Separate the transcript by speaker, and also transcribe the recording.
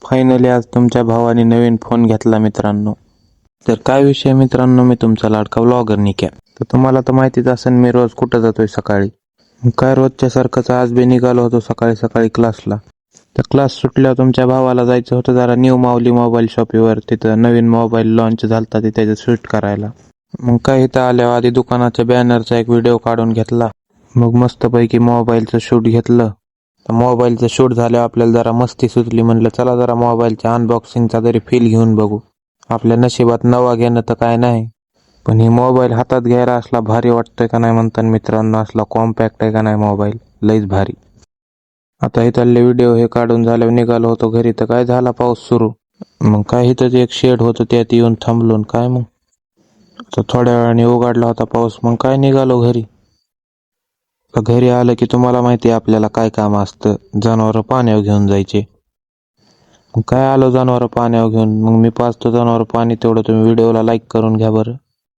Speaker 1: Finally आज तुमच्या भावाने नवीन फोन घेतला मित्रांनो. तर काय विषय मित्रांनो, मी तुमचा लाडका व्लॉगर निक्या. तर तुम्हाला तर माहितीच असेल मी रोज कुठं जातोय सकाळी. काय रोजच्या सारखंच आज बी निघालो होतो सकाळी सकाळी क्लासला. तर क्लास सुटल्यावर तुमच्या भावाला जायचं होतं जरा न्यू माऊली मोबाईल शॉपीवर. तिथं नवीन मोबाईल लॉन्च झालता ते त्याचं शूट करायला. मग काय इथं आल्यावर आधी दुकानाच्या बॅनरचा एक व्हिडिओ काढून घेतला. मग मस्तपैकी मोबाईलचं शूट घेतलं. तर मोबाईलचं शूट झाल्यावर आपल्याला जरा मस्ती सुचली. म्हणलं चला जरा मोबाईलच्या अनबॉक्सिंगचा तरी फील घेऊन बघू. आपल्या नशिबात नवा घेणं तर काय नाही, पण ही मोबाईल हातात घ्यायला असला भारी वाटतोय का नाही म्हणताना मित्रांनो. असला कॉम्पॅक्ट आहे का नाही मोबाईल, लईच भारी. आता इथले व्हिडिओ हे काढून झाल्यावर निघालो होतो घरी. तर काय झाला पाऊस सुरू. मग काय इथंच एक शेड होतं त्यात येऊन थांबलो. काय मग तर थोड्या वेळाने उघडला होता पाऊस. मग काय निघालो घरी. तर घरी आलं की तुम्हाला माहिती आहे आपल्याला काय काम असतं, जनावरं पाण्यावर घेऊन जायचे. मग काय आलो जनावरं पाण्यावर घेऊन. मग मी पाजतो जनावरं पाणी, तेवढं तुम्ही व्हिडिओला लाईक करून घ्या बरं.